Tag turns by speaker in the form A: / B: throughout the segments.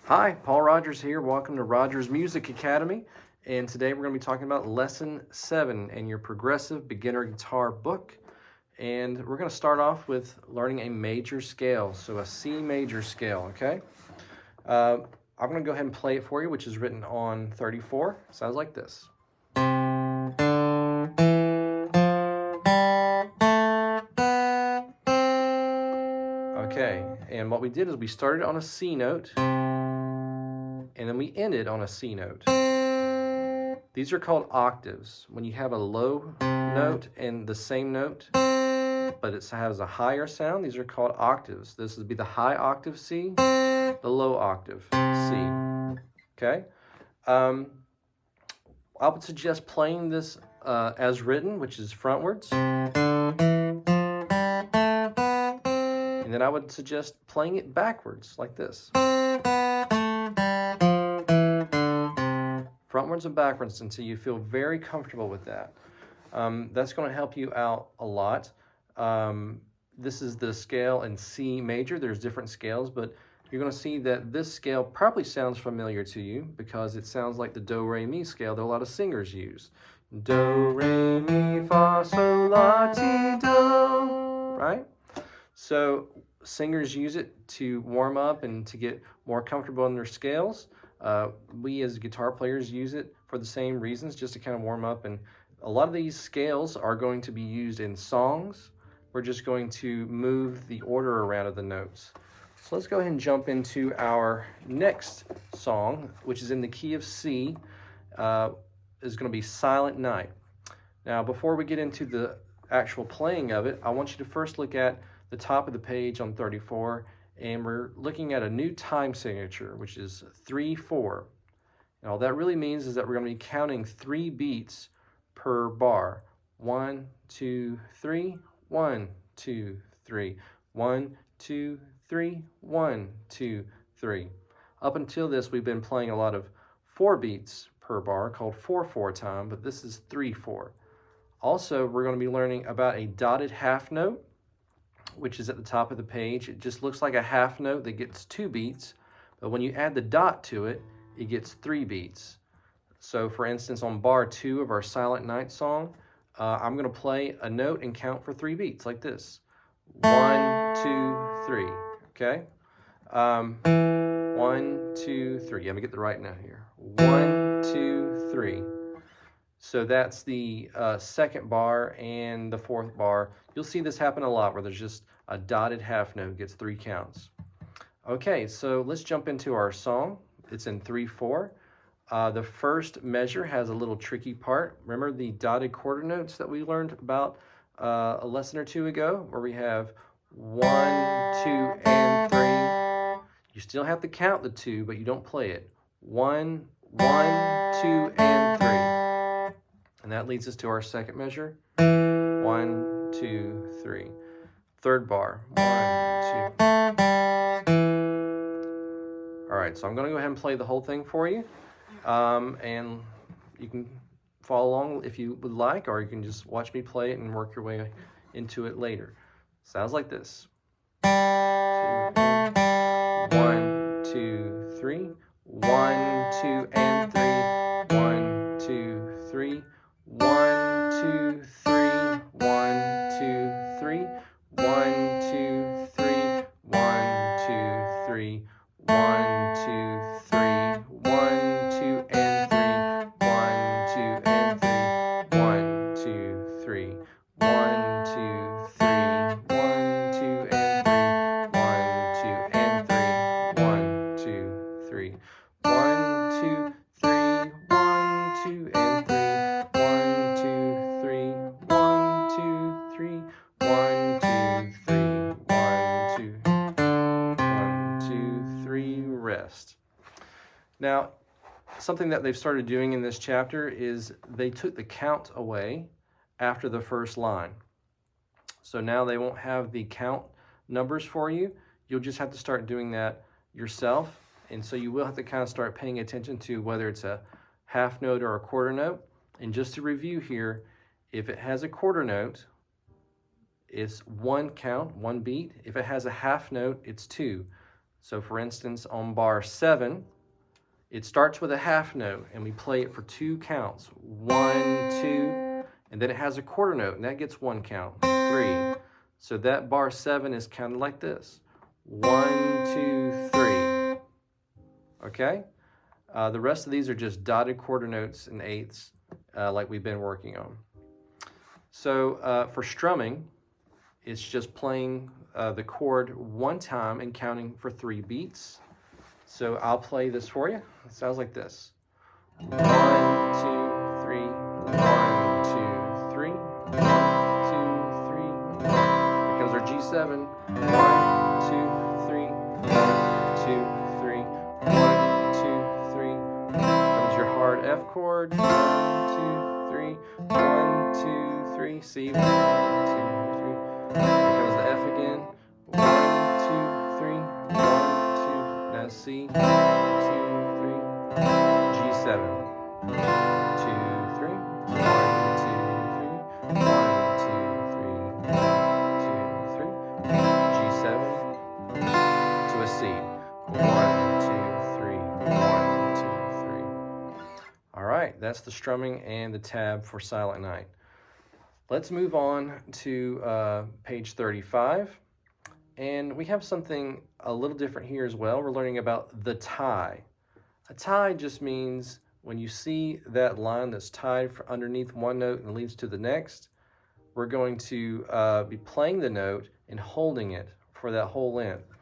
A: Hi, Paul Rogers here. Welcome to Rogers Music Academy. And today we're going to be talking about Lesson 7 in your Progressive Beginner Guitar book. And we're going to start off with learning a major scale, so a C major scale, okay? I'm going to go ahead and play it for you, which is written on 34. Sounds like this. Okay, and what we did is we started on a C note, and then we ended on a C note. These are called octaves. When you have a low note and the same note, but it has a higher sound, these are called octaves. This would be the high octave C, the low octave C. Okay? I would suggest playing this as written, which is frontwards. And then I would suggest playing it backwards, like this. Frontwards and backwards until you feel very comfortable with that. That's going to help you out a lot. This is the scale in C major. There's different scales, but you're going to see that this scale probably sounds familiar to you because it sounds like the do, re, mi scale that a lot of singers use. Do, re, mi, fa, sol, la, ti, do, right? So singers use it to warm up and to get more comfortable in their scales. We as guitar players use it for the same reasons, just to kind of warm up. And a lot of these scales are going to be used in songs. We're just going to move the order around of the notes. So let's go ahead and jump into our next song, which is in the key of C, is going to be Silent Night. Now, before we get into the actual playing of it, I want you to first look at the top of the page on 34, and we're looking at a new time signature, which is 3/4. And all that really means is that we're going to be counting 3 beats per bar. 1, 2, 3, 1, 2, 3, 1, 2, 3, 1, 2, 3. Up until this, we've been playing a lot of 4 beats per bar called 4/4 time, but this is 3/4. Also, we're going to be learning about a dotted half note, which is at the top of the page. It just looks like a half note that gets 2 beats, but when you add the dot to it, it gets 3 beats. So for instance, on bar 2 of our Silent Night song, I'm going to play a note and count for 3 beats like this. 1, 2, 3. Okay? 1, 2, 3. Let me get the right note here. 1, 2, 3. So that's the second bar and the 4th bar. You'll see this happen a lot where there's just a dotted half note gets 3 counts. Okay, so let's jump into our song. It's in 3/4. The first measure has a little tricky part. Remember the dotted quarter notes that we learned about a lesson or 2 ago, where we have 1, 2, and 3. You still have to count the 2, but you don't play it. 1, 1, 2, and 3. And that leads us to our second measure. 1, 2, 3. Third bar. 1, 2. All right, so I'm going to go ahead and play the whole thing for you. And you can follow along if you would like, or you can just watch me play it and work your way into it later. Sounds like this. 1, 2, 3. 1, 2, and 3. 1, 2, 3. 1, 2, 3. 1, 2, 3. 1, 2, 3. 1, 2, 3. 1, 2, 3. 1, 2, and 3. 1, 2, and 3. 1, 2, 3. 1, 2, 3. 1, 2, and 3. 1, 2, and 3. 1, 2, 3. 1, 2, 3. 1, 2, and 3. 1, 2, 3. 1, 2, 3. 1, 2, 3. 1, 2. 1, 2, 3. Rest. Now, something that they've started doing in this chapter is they took the count away after the first line. So now they won't have the count numbers for you. You'll just have to start doing that yourself. And so you will have to kind of start paying attention to whether it's a half note or a quarter note. And just to review here, if it has a quarter note, it's 1 count, 1 beat. If it has a half note, it's 2. So for instance, on bar 7, it starts with a half note, and we play it for 2 counts. 1, 2, and then it has a quarter note, and that gets 1 count. 3. So that bar 7 is kind of like this. 1, 2, 3. Okay? The rest of these are just dotted quarter notes and eighths, like we've been working on. So for strumming, it's just playing the chord 1 time and counting for 3 beats. So I'll play this for you. It sounds like this. 1, 2, 3, 1, 2, 3, 1, 2, 3, 1. Here comes our G7. 1, 2, 3, 1, 2, 3, 1, 2, 3. Comes your hard F chord. 1, 2, 3, 1, 2, 3. C. 1, 2, 3. Here comes the F again. 1, 2, 3, 1, 2. Now C. 2, 3. G7. 2, 3. 1, 2, 3. 1, 2, 3. 1, 2, 3. G7 to a C. 1, 2, 3. 1, 2, 3. All right, that's the strumming and the tab for Silent Night. Let's move on to page 35. And we have something a little different here as well. We're learning about the tie. A tie just means when you see that line that's tied underneath one note and leads to the next, we're going to be playing the note and holding it for that whole length.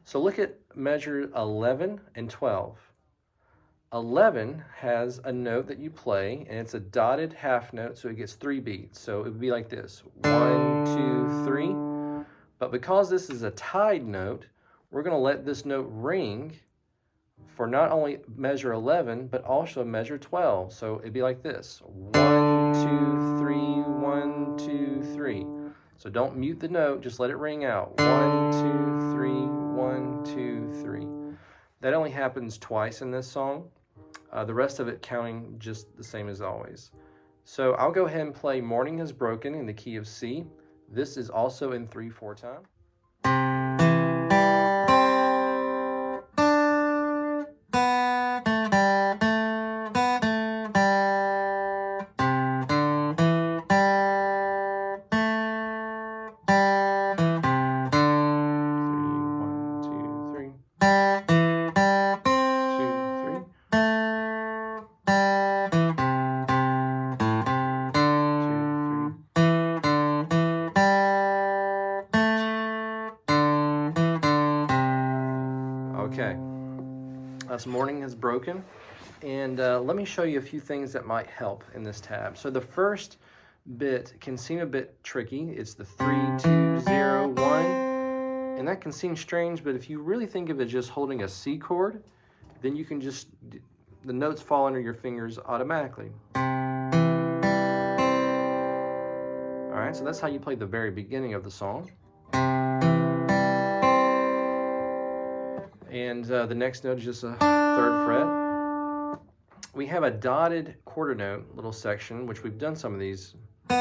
A: So look at measure 11 and 12. 11 has a note that you play, and it's a dotted half note, so it gets 3 beats. So it would be like this: 1, 2, 3. But because this is a tied note, we're going to let this note ring for not only measure 11, but also measure 12. So it'd be like this: 1, 2, 3, 1, 2, 3. So don't mute the note, just let it ring out. 1, 2, 3, 1, 2, 3. That only happens twice in this song. The rest of it counting just the same as always. So I'll go ahead and play Morning Has Broken in the key of C. This is also in 3/4 time. Okay, that's Morning Has Broken, and let me show you a few things that might help in this tab. So the first bit can seem a bit tricky. It's the 3, 2, 0, 1, and that can seem strange, but if you really think of it just holding a C chord, then you can just, the notes fall under your fingers automatically. All right, so that's how you play the very beginning of the song. And the next note is just a 3rd fret. We have a dotted quarter note little section, which we've done some of these. 1,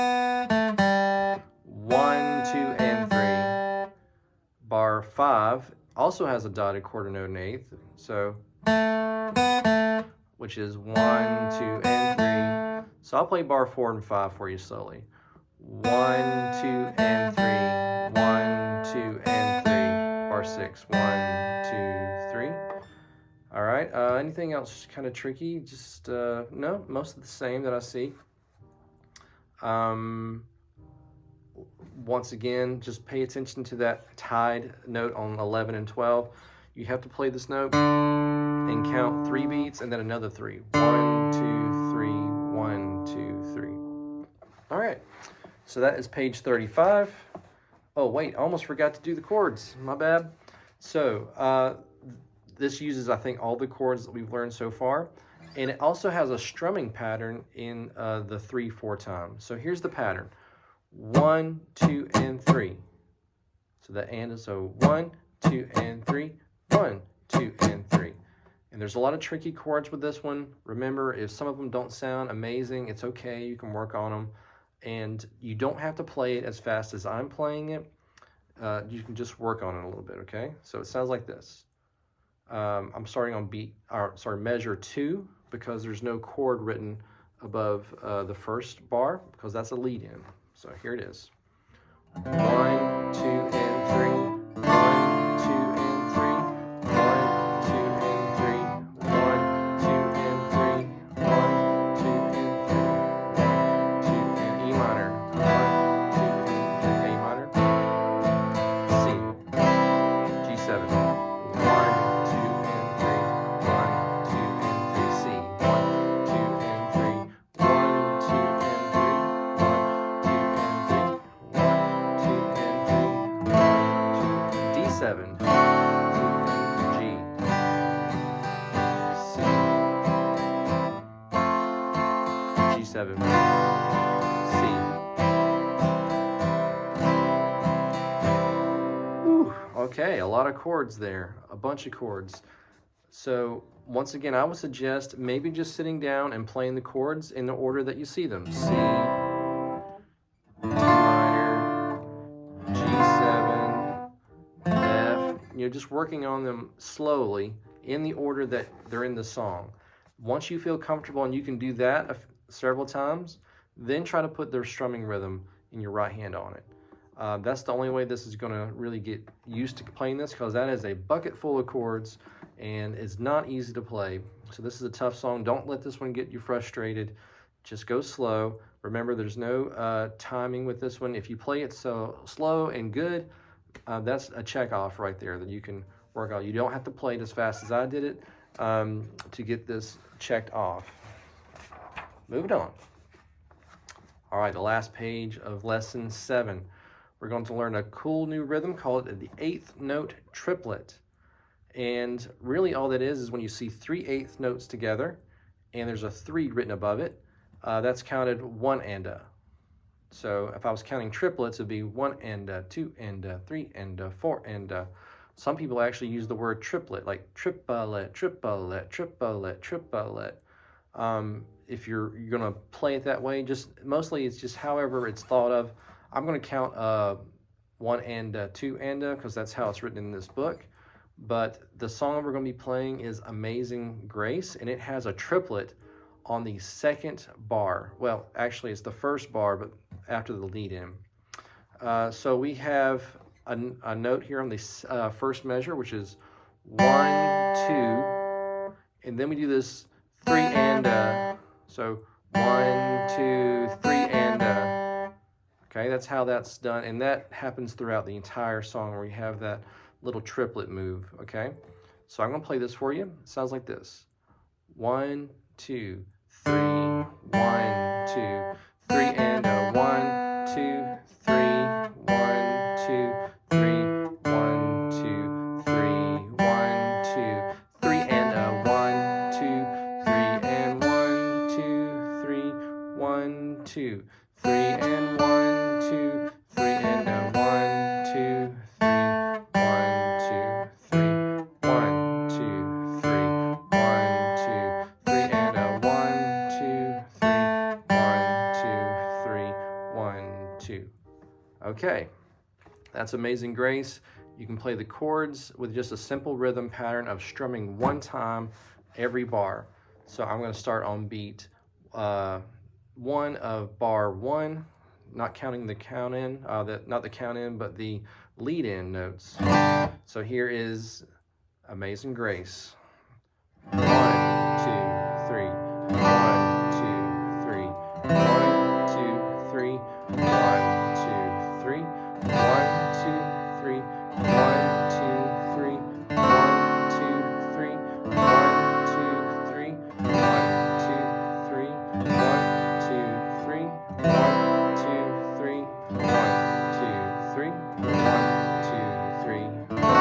A: 2, and 3. Bar 5 also has a dotted quarter note in 8th, so which is 1, 2, and 3. So I'll play bar 4 and 5 for you slowly. 1, 2, and 3. 1, 2, and 3. Bar 6. 1, 2, 3. All right. Anything else kind of tricky? Just no, most of the same that I see. Once again, just pay attention to that tied note on 11 and 12. You have to play this note and count 3 beats and then another 3. 1, 2, 3. 1, 2, 3. All right. So that is page 35. Oh, wait, I almost forgot to do the chords. My bad. So this uses, I think, all the chords that we've learned so far. And it also has a strumming pattern in the 3/4 time. So here's the pattern. 1, 2, and 3. So that and is so 1, 2, and 3. 1, 2, and 3. And there's a lot of tricky chords with this one. Remember, if some of them don't sound amazing, it's okay. You can work on them. And you don't have to play it as fast as I'm playing it. You can just work on it a little bit, okay? So it sounds like this. I'm starting on measure 2 because there's no chord written above the first bar because that's a lead in. So here it is. 1, 2, and 3. 1, 2, and 3. 1, 2, and 3. 1, 2, and 3. 1, 2, and 3. 1, 2, and E minor. 1, 2, and A minor. C. G7. 1, 2, and 3. 1, 2, and 3. C. 1, 2, and 3. 1, 2, and 3. 1, 2, and 3. 1, 2, and 3. 1, 2, and D7, G, C, G7, C. Whew, okay, a lot of chords there, a bunch of chords. So once again, I would suggest maybe just sitting down and playing the chords in the order that you see them. C, D minor, G7, F, just working on them slowly in the order that they're in the song. Once you feel comfortable and you can do that several times, then try to put their strumming rhythm in your right hand on it. That's the only way this is going to really get used to playing this, because that is a bucket full of chords and it's not easy to play. So this is a tough song. Don't let this one get you frustrated. Just go slow. Remember, there's no timing with this one. If you play it so slow and good, that's a check off right there that you can work out. You don't have to play it as fast as I did it to get this checked off. Moving on. All right, the last page of lesson 7. We're going to learn a cool new rhythm called the 8th note triplet. And really all that is when you see 3 8th notes together and there's a 3 written above it, that's counted 1 and a. So if I was counting triplets, it'd be 1 and a, 2 and a, 3 and a, 4 and a. Some people actually use the word triplet, like triplet, triplet, triplet, triplet. If you're gonna play it that way, mostly it's just however it's thought of. I'm gonna count 1 and a, 2 and a, because that's how it's written in this book. But the song we're gonna be playing is Amazing Grace, and it has a triplet on the 2nd bar. Well, actually it's the 1st bar, but after the lead in. So we have a note here on the 1st measure, which is 1, 2, and then we do this 3 and a. So 1, 2, 3 and a. Okay, that's how that's done, and that happens throughout the entire song where you have that little triplet move. Okay, so I'm gonna play this for you. It sounds like this: 1, 2, 3, 1, 2, 3 and a. 1, 2, 3, 1, 2, 3, 1, 2, 3, 1, 2, 3 and a. 1, 2, 3 and 1, 2, 3, 1, 2, 3 and 1, 2, 3 and a. 1, 2, 3, 1, 2, 3, 1, 2, 3, 1, 2, 3 and a. 1, 2, 3, 1, 2, 3, 1, 2. Okay, that's Amazing Grace. You can play the chords with just a simple rhythm pattern of strumming 1 time every bar. So I'm going to start on beat 1 of bar 1, not counting the count in, not the count in, but the lead in notes. So here is Amazing Grace. 1, 2, 3. 1, 2, 3. 1, 2, 3. 1, 2, 3. 1, 2, 3. 1, 2, 3. 1, 2, 3. 1, 2, 3. 1, 2, 3. 1, 2, 3. 1, 2, 3. 1, 2, 3. 1, 2, 3. 1,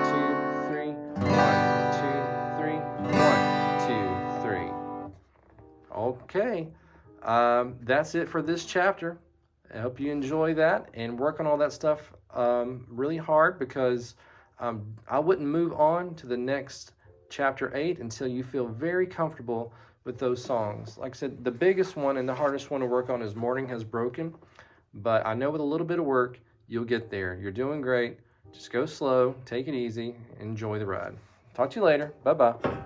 A: 2, 3. 1, 2, 3. 1, 2, 3. Okay, that's it for this chapter. I hope you enjoy that and work on all that stuff really hard, because I wouldn't move on to the next chapter 8 until you feel very comfortable with those songs. Like I said, the biggest one and the hardest one to work on is Morning Has Broken, but I know with a little bit of work, you'll get there. You're doing great. Just go slow, take it easy, enjoy the ride. Talk to you later. Bye-bye.